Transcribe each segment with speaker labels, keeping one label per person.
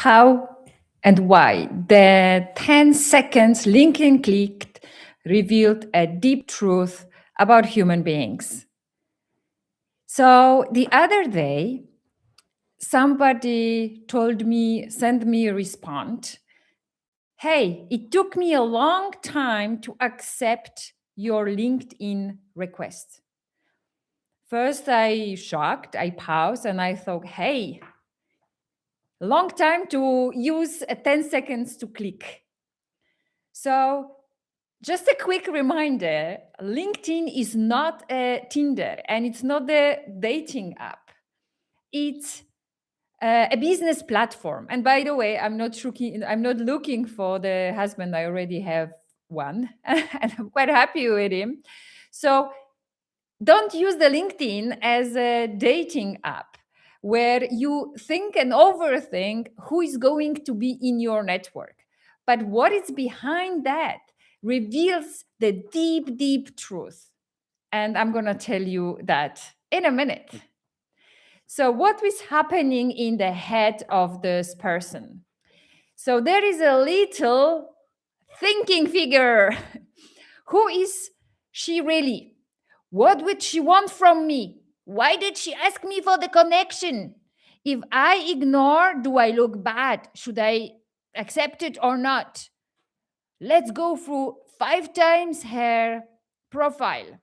Speaker 1: how and why the 10 seconds LinkedIn clicked revealed a deep truth about human beings. So the other day, somebody sent me a response. Hey, it took me a long time to accept your LinkedIn request. First, I shocked, I paused, and I thought, hey, long time to use 10 seconds to click. So just a quick reminder, LinkedIn is not a Tinder and it's not a dating app. It's a business platform. And by the way, I'm not looking for the husband. I already have one and I'm quite happy with him. So don't use the LinkedIn as a dating app where you think and overthink who is going to be in your network. But what is behind that reveals the deep, deep truth. And I'm going to tell you that in a minute. So, what is happening in the head of this person? So, there is a little thinking figure. Who is she really? What would she want from me? Why did she ask me for the connection? If I ignore, do I look bad? Should I accept it or not? Let's go through 5 times her profile.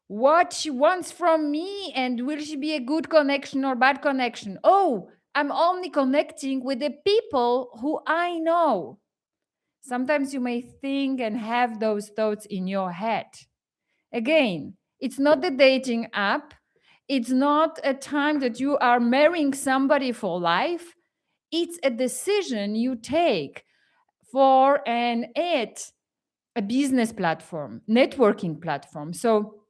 Speaker 1: What she wants from me, and will she be a good connection or bad connection? Oh, I'm only connecting with the people who I know. Sometimes you may think and have those thoughts in your head. Again, it's not the dating app. It's not a time that you are marrying somebody for life. It's a decision you take for a business platform, networking platform. So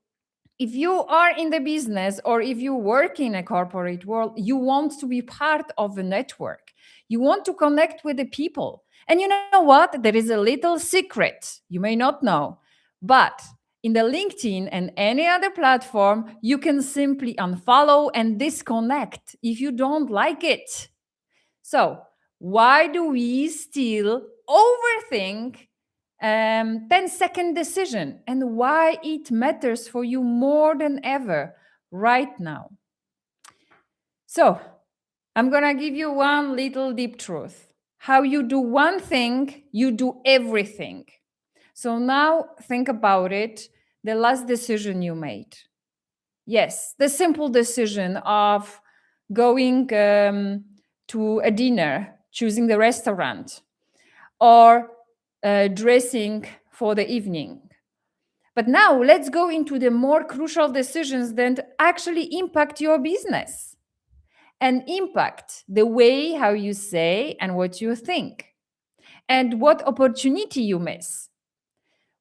Speaker 1: if you are in the business or if you work in a corporate world, you want to be part of a network. You want to connect with the people. And you know what? There is a little secret you may not know, but in the LinkedIn and any other platform, you can simply unfollow and disconnect if you don't like it. So, why do we still overthink 10-second decision and why it matters for you more than ever right now? So, I'm going to give you one little deep truth. How you do one thing, you do everything. So now think about it, the last decision you made. Yes, the simple decision of going to a dinner, choosing the restaurant, or dressing for the evening. But now let's go into the more crucial decisions that actually impact your business and impact the way how you say and what you think and what opportunity you miss.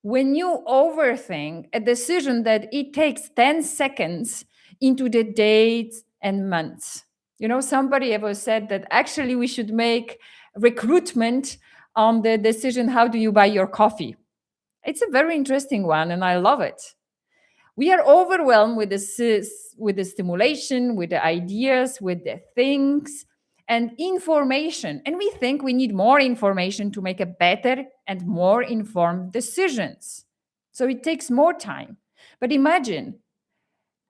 Speaker 1: When you overthink a decision that it takes 10 seconds into the days and months. You know, somebody ever said that actually we should make recruitment on the decision, how do you buy your coffee? It's a very interesting one and I love it. We are overwhelmed with the stimulation, with the ideas, with the things and information. And we think we need more information to make a better and more informed decisions. So it takes more time. But imagine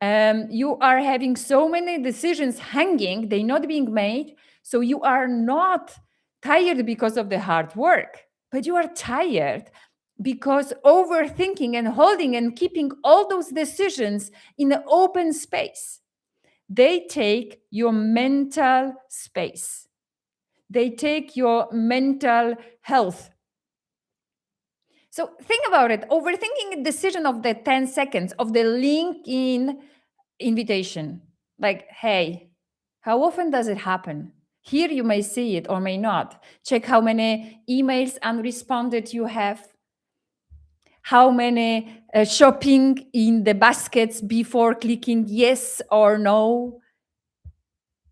Speaker 1: you are having so many decisions hanging, they're not being made. So you are not tired because of the hard work, but you are tired because overthinking and holding and keeping all those decisions in the open space, they take your mental space. They take your mental health. So think about it. Overthinking a decision of the 10 seconds of the LinkedIn invitation. Like, hey, how often does it happen? Here you may see it or may not. Check how many emails unresponded you have. How many shopping in the baskets before clicking yes or no?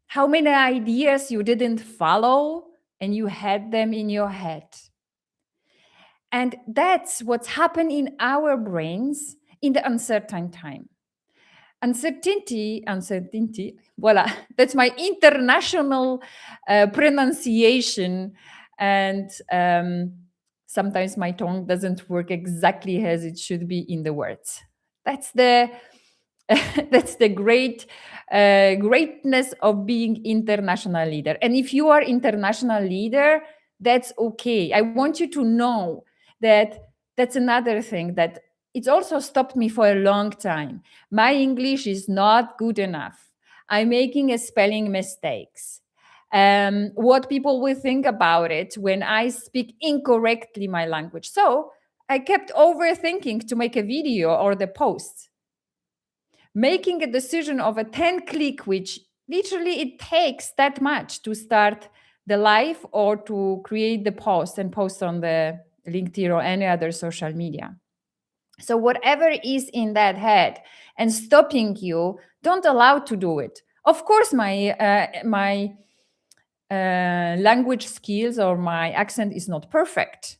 Speaker 1: How many ideas you didn't follow and you had them in your head? And that's what's happened in our brains in the uncertain time. Uncertainty, voila, that's my international pronunciation. And sometimes my tongue doesn't work exactly as it should be in the words. That's the that's the greatness of being international leader. And if you are international leader, that's okay. I want you to know that that's another thing that it's also stopped me for a long time. My English is not good enough. I'm making a spelling mistakes. What people will think about it when I speak incorrectly my language. So I kept overthinking to make a video or the post, making a decision of a 10 click, which literally it takes that much to start the live or to create the post and post on the LinkedIn or any other social media. So whatever is in that head and stopping you, don't allow to do it. Of course, my language skills or my accent is not perfect.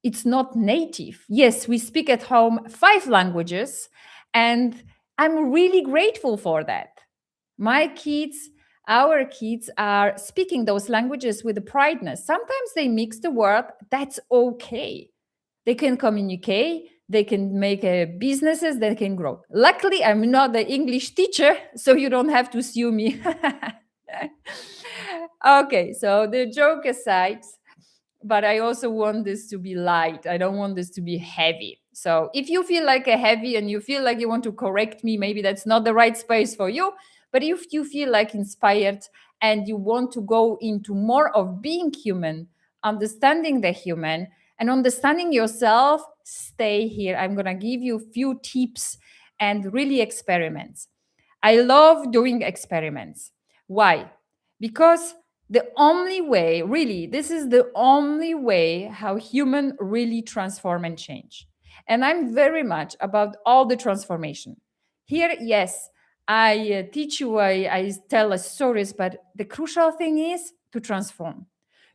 Speaker 1: It's not native. Yes, we speak at home 5 languages, and I'm really grateful for that. My kids, our kids are speaking those languages with prideness. Sometimes they mix the word, that's okay. They can communicate, they can make businesses, they can grow. Luckily, I'm not the English teacher, so you don't have to sue me. Okay, so the joke aside, but I also want this to be light. I don't want this to be heavy. So if you feel like a heavy and you feel like you want to correct me, maybe that's not the right space for you. But if you feel like inspired and you want to go into more of being human, understanding the human and understanding yourself, stay here. I'm going to give you a few tips and really experiments. I love doing experiments. Why? Because the only way, really, this is the only way how human really transform and change. And I'm very much about all the transformation. Here, yes, I teach you, I tell us stories, but the crucial thing is to transform.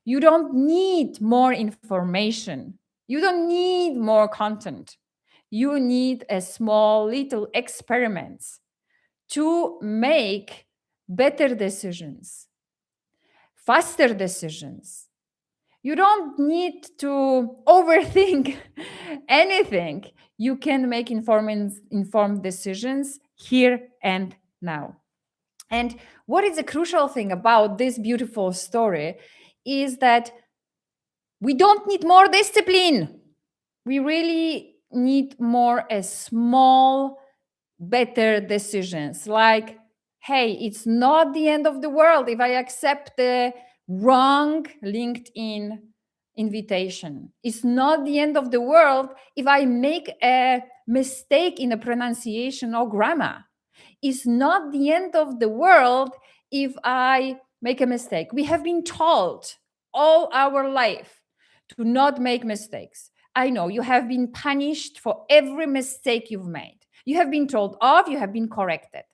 Speaker 1: You don't need more information. You don't need more content. You need a small little experiments to make better decisions, faster decisions. You don't need to overthink anything. You can make informed decisions here and now. And what is the crucial thing about this beautiful story is that we don't need more discipline. We really need more a small, better decisions. Like, hey, it's not the end of the world if I accept the wrong LinkedIn invitation. It's not the end of the world if I make a mistake in the pronunciation or grammar. It's not the end of the world if I make a mistake. We have been told all our life to not make mistakes. I know you have been punished for every mistake you've made. You have been told off, you have been corrected.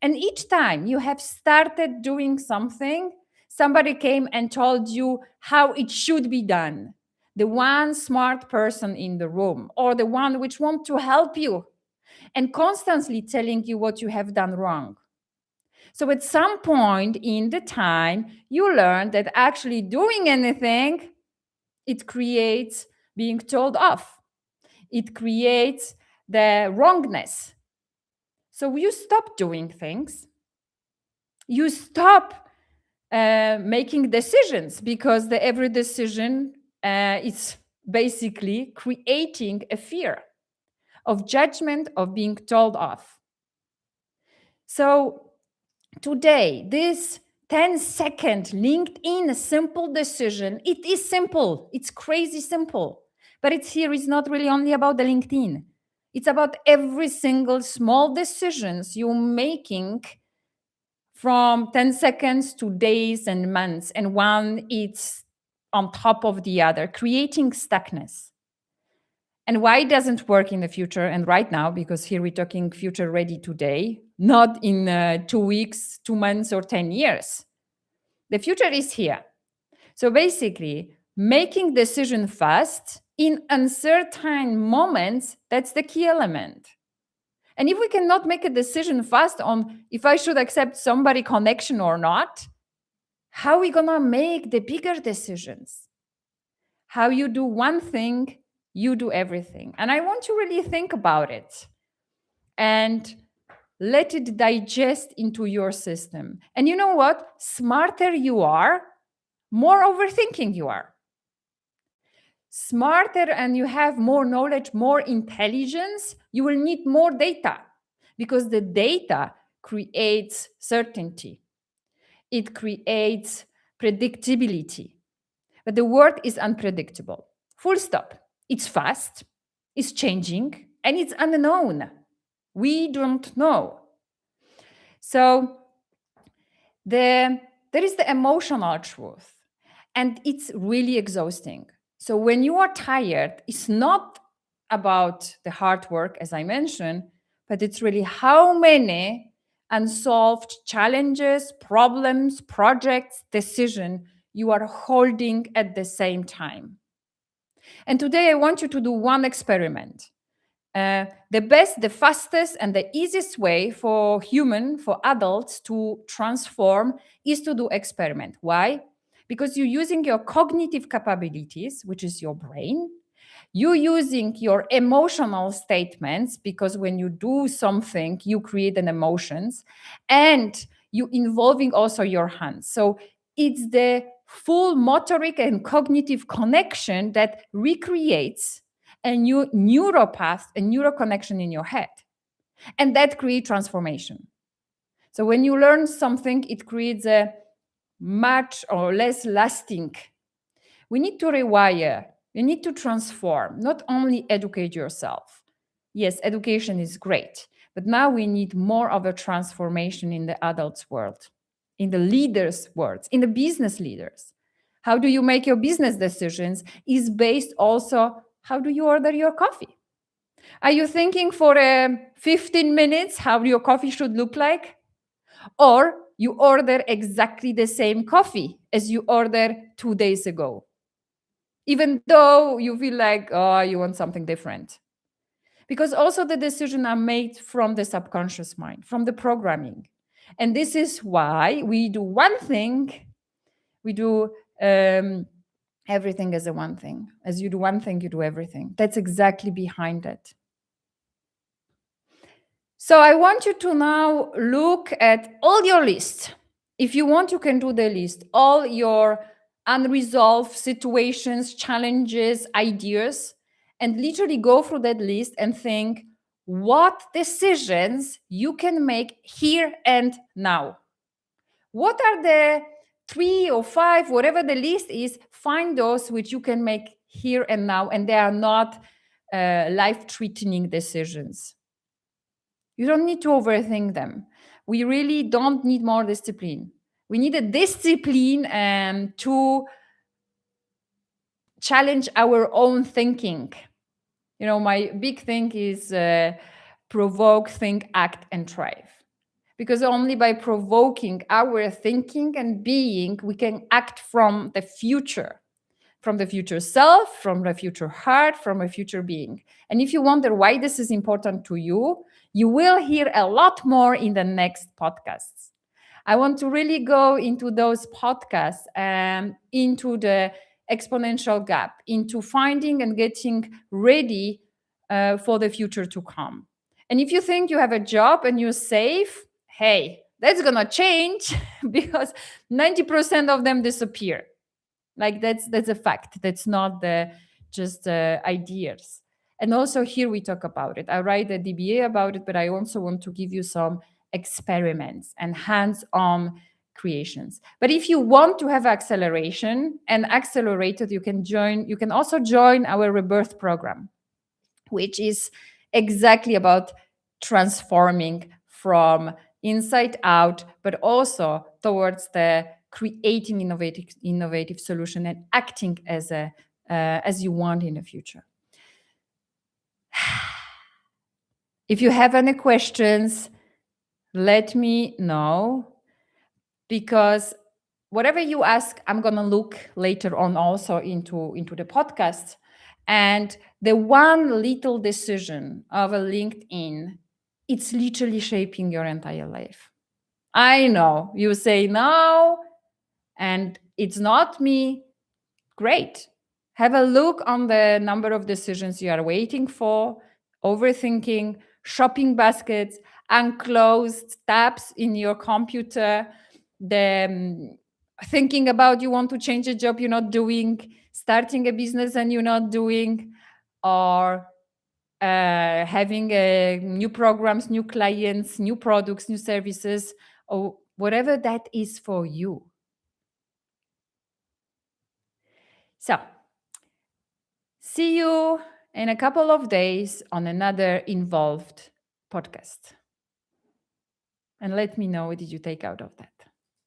Speaker 1: And each time you have started doing something, somebody came and told you how it should be done. The one smart person in the room, or the one which want to help you, and constantly telling you what you have done wrong. So at some point in the time, you learn that actually doing anything, it creates being told off. It creates the wrongness. So you stop doing things. You stop making decisions because every decision is basically creating a fear of judgment, of being told off. So today, this 10-second LinkedIn simple decision, it is simple. It's crazy simple. But it's not really only about the LinkedIn. It's about every single small decisions you're making from 10 seconds to days and months. And one it's on top of the other, creating stuckness. And why it doesn't work in the future and right now, because here we're talking future ready today, not in 2 weeks, 2 months, or 10 years. The future is here. So basically, making decision fast in uncertain moments, that's the key element. And if we cannot make a decision fast on if I should accept somebody connection or not, how are we gonna make the bigger decisions? How you do one thing, you do everything. And I want you to really think about it and let it digest into your system. And you know what? Smarter you are, more overthinking you are. Smarter and you have more knowledge, more intelligence, you will need more data because the data creates certainty. It creates predictability. But the world is unpredictable. Full stop. It's fast, it's changing, and it's unknown. We don't know. So there is the emotional truth, and it's really exhausting. So when you are tired, it's not about the hard work, as I mentioned, but it's really how many unsolved challenges, problems, projects, decisions you are holding at the same time. And today I want you to do one experiment. The best, the fastest, and the easiest way for adults to transform is to do experiment. Why? Because you're using your cognitive capabilities, which is your brain. You're using your emotional statements because when you do something, you create an emotions, and you involving also your hands. So it's the full motoric and cognitive connection that recreates a new neuropath, a neural connection in your head. And that creates transformation. So when you learn something, it creates a much or less lasting. We need to rewire. You need to transform, not only educate yourself. Yes, education is great, but now we need more of a transformation in the adults' world, in the leaders' world, in the business leaders. How do you make your business decisions is based also how do you order your coffee? Are you thinking for 15 minutes how your coffee should look like? Or you order exactly the same coffee as you ordered 2 days ago, even though you feel like, oh, you want something different. Because also the decisions are made from the subconscious mind, from the programming. And this is why we do one thing, we do everything as a one thing. As you do one thing, you do everything. That's exactly behind it. So I want you to now look at all your list. If you want, you can do the list. All your unresolved situations, challenges, ideas, and literally go through that list and think what decisions you can make here and now. What are the 3 or 5, whatever the list is, find those which you can make here and now, and they are not life-threatening decisions. You don't need to overthink them. We really don't need more discipline. We need a discipline to challenge our own thinking. You know, my big thing is provoke, think, act, and thrive. Because only by provoking our thinking and being, we can act from the future self, from the future heart, from a future being. And if you wonder why this is important to you, you will hear a lot more in the next podcasts. I want to really go into those podcasts and into the exponential gap, into finding and getting ready for the future to come. And if you think you have a job and you're safe, hey, that's gonna change because 90% of them disappear. Like that's a fact. That's not just ideas. And also here we talk about it. I write a DBA about it, but I also want to give you some experiments and hands-on creations. But if you want to have acceleration and accelerated, you can also join our Rebirth program, which is exactly about transforming from inside out, but also towards the creating innovative solution and acting as you want in the future. If you have any questions, let me know, because whatever you ask, I'm gonna look later on also into the podcast. And the one little decision of a LinkedIn it's literally shaping your entire life. I know you say no, and it's not me. Great. Have a look on the number of decisions you are waiting for, overthinking, shopping baskets, unclosed tabs in your computer, the thinking about you want to change a job you're not doing, starting a business and you're not doing, or having new programs, new clients, new products, new services, or whatever that is for you. So, see you in a couple of days on another involved podcast. And let me know what did you take out of that.